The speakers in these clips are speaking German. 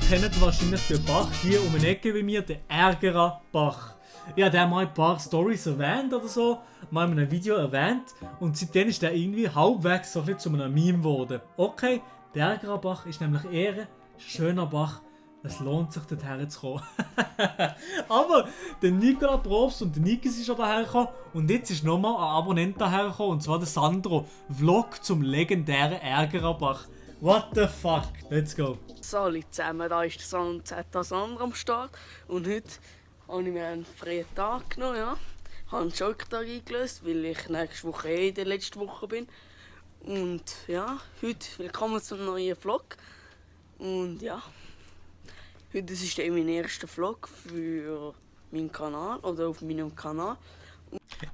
kennt wahrscheinlich den Bach hier um eine Ecke bei mir, den Ärgerer Bach. Ich habe den mal ein paar Storys erwähnt oder so, mal in einem Video erwähnt und seitdem ist der irgendwie halbwegs so ein bisschen zu einem Meme geworden. Okay, der Ärgerer Bach ist nämlich ein schöner Bach. Es lohnt sich, dorthin zu kommen. Aber der Nicola Probst und der Nikis ist schon daher gekommen. Und jetzt ist nochmal ein Abonnent daher gekommen. Und zwar der Sandro. Vlog zum legendären Ärgererbach. What the fuck? Let's go. Hallo zusammen, da ist der Sandro am Start. Und heute habe ich mir einen freien Tag genommen. Ja. Ich habe einen Schalktag eingelöst, weil ich nächste Woche in der letzten Woche bin. Und ja, heute willkommen zum neuen Vlog. Und ja. Heute ist mein erster Vlog für meinen Kanal oder auf meinem Kanal.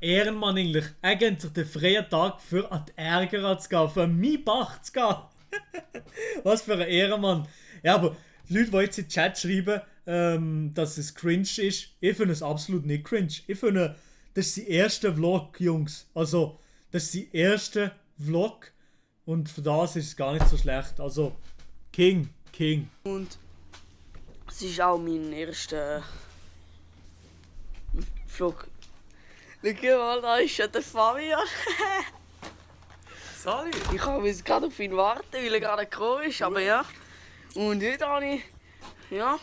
Ehrenmann eigentlich. Er gönnt sich den freien Tag für an die Ärgerer zu gehen, für meinen Bach zu gehen. Was für ein Ehrenmann. Ja, aber die Leute, die jetzt in den Chat schreiben, dass es cringe ist, ich finde es absolut nicht cringe. Ich finde, das ist der erste Vlog, Jungs. Also, das ist der erste Vlog und für das ist es gar nicht so schlecht. Also, King. Und es ist auch mein erster Vlog. Schau mal, da ist ja der Fabian. Sorry. Ich habe jetzt gerade auf ihn warten, weil er gerade gekommen ist, aber ja. Und heute habe ich, ja.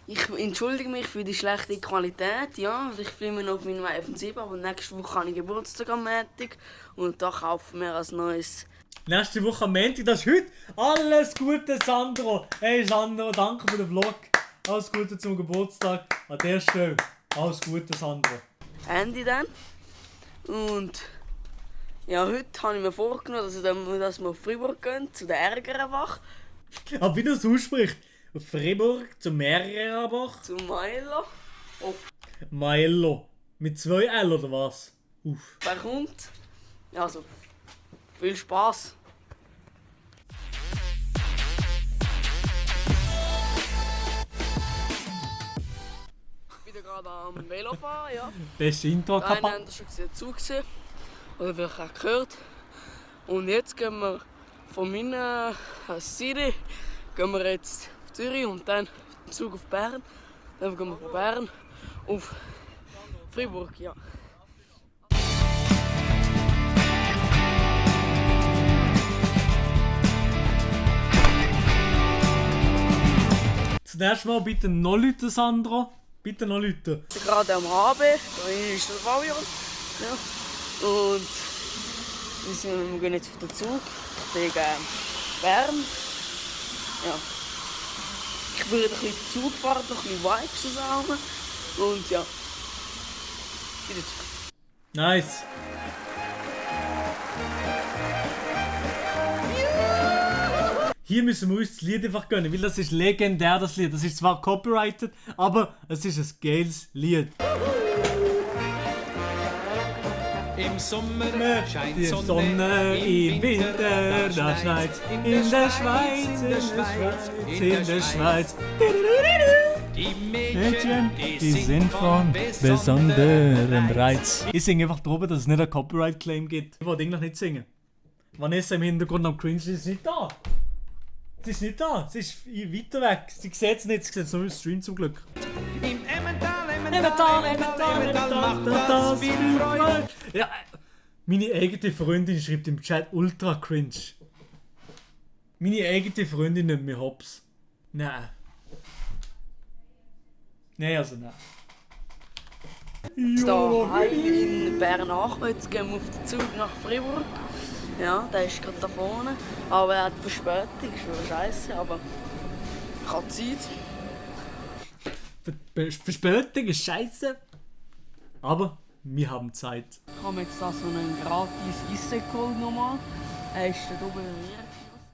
Ich entschuldige mich für die schlechte Qualität, ja. Ich filme noch auf meinem iPhone 7, aber nächste Woche habe ich Geburtstag am Montag und da kaufen wir ein neues. Nächste Woche am Montag, das ist heute. Alles Gute, Sandro. Hey Sandro, danke für den Vlog. Alles Gute zum Geburtstag. An der Stelle. Alles Gute, Sandro. Handy dann. Und ja, heute habe ich mir vorgenommen, dass wir auf Freiburg gehen, zu der Ärgererbach. Aber wie du es aussprichst. Auf Freiburg, zum Ärgererbach. Zu Milo. Milo. Mit 2 L oder was? Uff. Wer kommt? Also, viel Spaß. Ich bin gerade am Velofahren, ja. Beste Intro Einen kaputt. habt ihr schon zugesehen. Oder vielleicht auch gehört. Und jetzt gehen wir von meiner City gehen wir jetzt auf Zürich und dann Zug auf Bern. Dann gehen wir von Bern auf Freiburg, ja. Zuerst mal bitte noch Leute, Sandro. Bitte noch Leute. Ich bin gerade am HB, da ist der Fabian. Ja. Und wir gehen jetzt auf den Zug wegen Bern. Ja. Ich würde ein bisschen Zug fahren, noch ein bisschen Vibes zusammen. Und ja, wieder Zug. Nice. Hier müssen wir uns das Lied einfach gönnen, weil das ist legendär, das Lied. Das ist zwar copyrighted, aber es ist ein geiles Lied. Im Sommer scheint Die Sonne, im Winter, da schneit's in der Schweiz, in der Schweiz. Die Mädchen, die sind von besonderem Reiz. Ich singe einfach drüber, dass es nicht einen Copyright-Claim gibt. Ich wollte eigentlich nicht singen. Vanessa im Hintergrund am Cringe ist nicht da. Sie ist nicht da, sie ist weiter weg. Sie sieht es nicht, sie sieht es nur im Stream zum Glück. Im Emmental macht das viel Freude. Ja, meine eigene Freundin schreibt im Chat ultra cringe. Meine eigene Freundin nimmt mich hops. Nein. Nein, also nein. Jetzt hier heim in Bern-Aachen, jetzt gehen wir auf den Zug nach Freiburg. Ja, der ist gerade da vorne. Aber er hat Verspätung, ist schon scheiße, aber ich habe Zeit. Verspätung ist scheiße. Aber wir haben Zeit. Ich habe jetzt da so einen gratis Eis geholt nochmal. Er ist da oben in mir.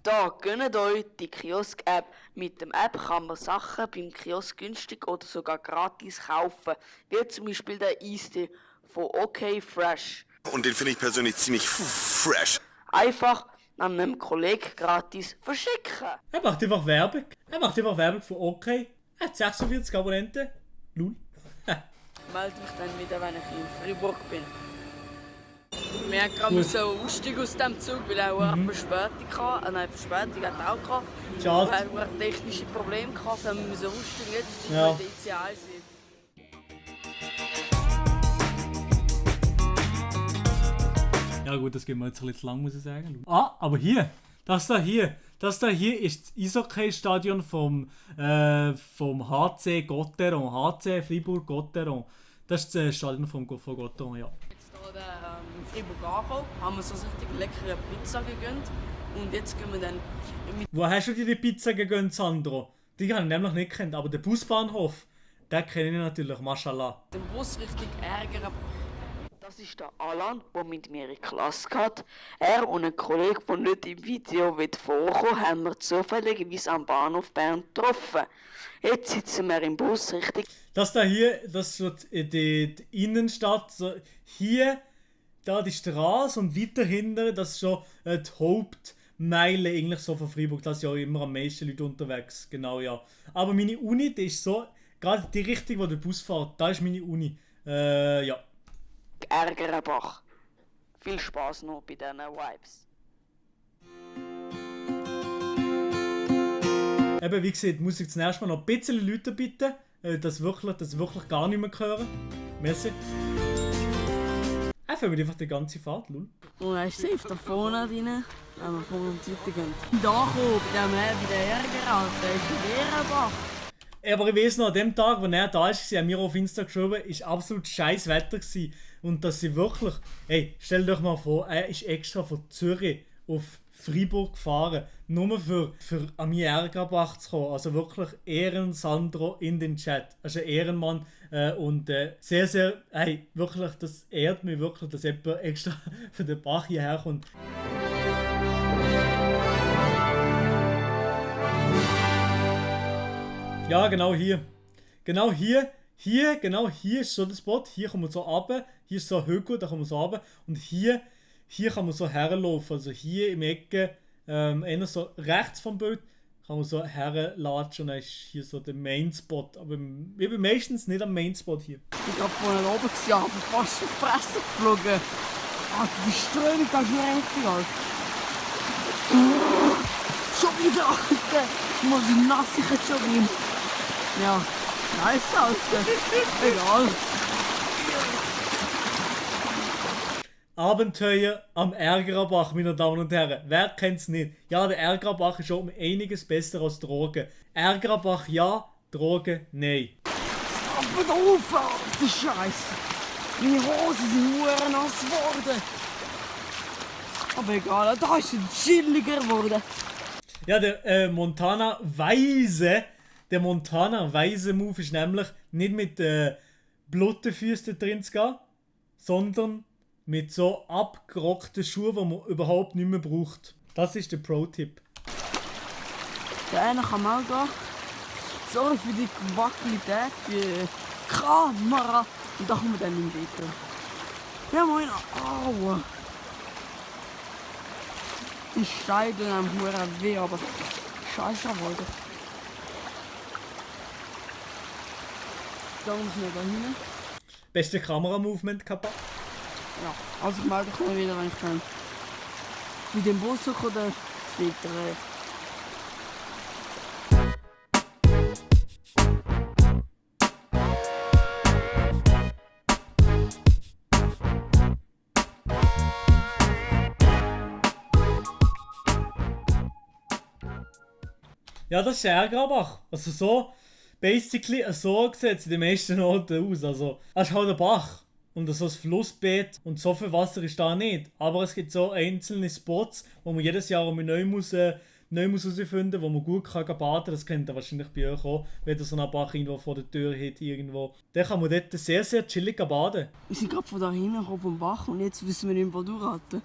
Da, gönnt euch die Kiosk-App. Mit der App kann man Sachen beim Kiosk günstig oder sogar gratis kaufen. Wie zum Beispiel der Eistee von OK Fresh. Und den finde ich persönlich ziemlich fresh. Einfach an einem Kollegen gratis verschicken. Er macht einfach Werbung. Er macht einfach Werbung für OK. Er hat 46 Abonnenten. Lul. Ich melde mich dann wieder, wenn ich in Freiburg bin. Wir haben gerade so aussteigen aus dem Zug, weil er auch eine Verspätung hatte. Nein, Verspätung hat er auch gehabt. Schade. Wir hatten technische Probleme gehabt, dann müssen wir aussteigen. Jetzt steigen Ja. wir in die ICI sind. Ja gut, das geht mir jetzt ein bisschen zu lang, muss ich sagen. Ah, aber hier, das da hier ist das Eishockey-Stadion vom HC Gotteron, HC Fribourg-Gotteron. Das ist das Stadion von Gotteron, ja. Jetzt hier in Fribourg angekommen, haben wir so eine richtig leckere Pizza gegönnt. Und jetzt gehen wir dann mit Wo hast du dir die Pizza gegönnt, Sandro? Die habe ich nämlich nicht gekannt, aber den Busbahnhof, den kenne ich natürlich, mashallah. dem Bus richtig ärgern. Das ist der Alan, der mit mir in die Klasse geht. Er und ein Kollege, der nicht im Video vorkommen, haben wir zufälligerweise am Bahnhof Bern getroffen. Jetzt sitzen wir im Bus richtig. Das da hier, das ist so die Innenstadt, so hier, da die Straße und weiter hinten, das ist schon die Hauptmeile eigentlich so von Freiburg, da sind ja immer am meisten Leute unterwegs, genau ja. Aber meine Uni, die ist so, gerade die Richtung, wo der Bus fährt, da ist meine Uni, ja. Ärgerenbach. Viel Spaß noch bei diesen Vibes. Eben, wie gesagt, muss ich zuerst mal noch ein bisschen Leute bitten, dass wirklich gar nicht mehr hören. Merci. Einfach einfach die ganze Fahrt, lul. Und er ist safe da vorne drin, wenn wir vorne und Seite gehen. Da oben, bei der Ärgeralt, der ist der Ehrenbach. Aber ich weiß noch, an dem Tag, wo er da ist, haben wir auf Insta geschrieben, ist absolut scheiß Wetter gewesen. Und dass sie wirklich, hey, stell dir mal vor, er ist extra von Zürich auf Freiburg gefahren, nur für an mir Ärgerbach zu kommen. Also wirklich Ehren Sandro in den Chat. Also Ehrenmann und sehr, sehr, hey, wirklich, das ehrt mich wirklich, dass jemand extra für den Bach hierher kommt. Ja, genau hier. Genau hier ist so der Spot. Hier kommen wir so runter. Hier ist so ein Hügel, da kommen wir so runter. Und hier kann man so herlaufen. Also hier im Ecke, eher so rechts vom Bild, kann man so herlatschen. Und dann ist hier so der Main Spot. Aber ich bin meistens nicht am Main Spot hier. Ich hab vorne oben gesehen, aber fast in die Fresse geflogen. Alter, die Strömung, das ist mir richtig, Alter. Schon wieder, Alter. Ich muss nass, ich jetzt schon rein. Ja, nice, Alter. Egal. Abenteuer am Ärgerbach, meine Damen und Herren. Wer kennt's nicht? Ja, der Ärgerbach ist schon um einiges besser als Drogen. Ärgerbach ja, Drogen nein. Aber da auf, Alter, Scheiße. Meine Hosen sind verdammt nass geworden. Aber egal, da ist es chilliger geworden. Ja, der Montana-Weise-Move ist nämlich nicht mit blutigen Füßen drin zu gehen, sondern mit so abgerockten Schuhen, die man überhaupt nicht mehr braucht. Das ist der Pro-Tipp. Der eine kann mal gehen. Sorry für die Qualität, für die Kamera. Und da kommen wir dann im Video. Ja moin, aua. Die Steine haben verdammt weh, aber scheiße Leute. Da muss man da hin. Beste Kamera-Movement, Kappa. Ja, also ich melde mich mal wieder, wenn ich kann. Mit dem Bus oder weiter. Ja, das ist Ärgerbach. Also so, basically, so sieht es in den meisten Orten aus. Also, es ist halt ein Bach und so ein Flussbett und so viel Wasser ist da nicht. Aber es gibt so einzelne Spots, wo man jedes Jahr neu muss herausfinden, wo man gut kann baden kann. Das kennt ihr wahrscheinlich bei euch auch, wenn ihr so einen Bach irgendwo vor der Tür hat. Irgendwo. Dann kann man dort sehr, sehr chillig baden. Wir sind gerade von da hinten vom Bach und jetzt wissen wir nicht mehr, wo durchhalten.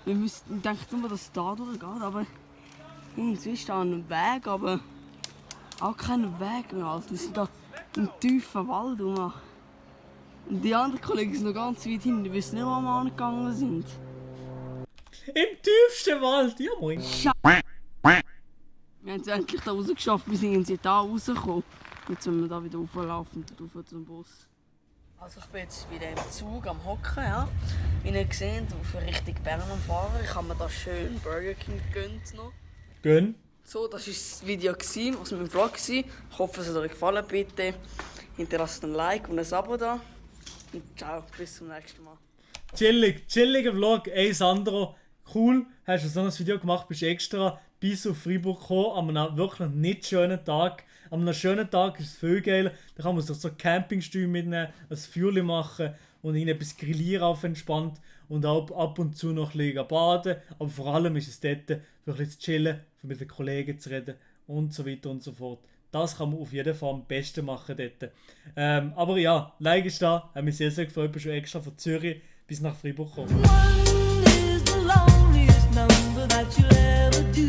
Wir denken immer, dass es da durchgeht, aber irgendwie ist da ein Weg, aber auch kein Weg mehr. Alter. Wir sind da im tiefen Wald rum. Und die anderen Kollegen sind noch ganz weit hinten, die wissen nicht, wo wir angegangen sind. Im tiefsten Wald, ja moin. Wir haben es endlich da rausgeschafft, wir sind jetzt da rausgekommen. Jetzt müssen wir da wieder rauflaufen und rauf zum Bus. Also ich bin jetzt wieder im Zug am Hocken, ja. Wie ihr seht, auf Richtung Bern am Fahren. Ich habe mir da schön Burger King gegönnt noch. Gönn. So, das war das Video aus meinem Vlog. Ich hoffe, es hat euch gefallen. Bitte hinterlasst ein Like und ein Abo da. Und ciao, bis zum nächsten Mal. Chilliger Vlog. Ey Sandro, cool, hast du so ein Video gemacht, bist extra bis auf Freiburg gekommen, an einem wirklich nicht schönen Tag. An einem schönen Tag ist es viel geiler. Da kann man sich so Campingstühle mitnehmen, ein Feuer machen und etwas grillieren auf entspannt und auch ab und zu noch liegen baden. Aber vor allem ist es dort, für ein bisschen zu chillen, für mit den Kollegen zu reden und so weiter und so fort. Das kann man auf jeden Fall am besten machen dort. Aber ja, Like ist da, hat mich sehr, sehr gefreut, bin schon extra von Zürich bis nach Freiburg gekommen. One is the loneliest number that you'll ever do.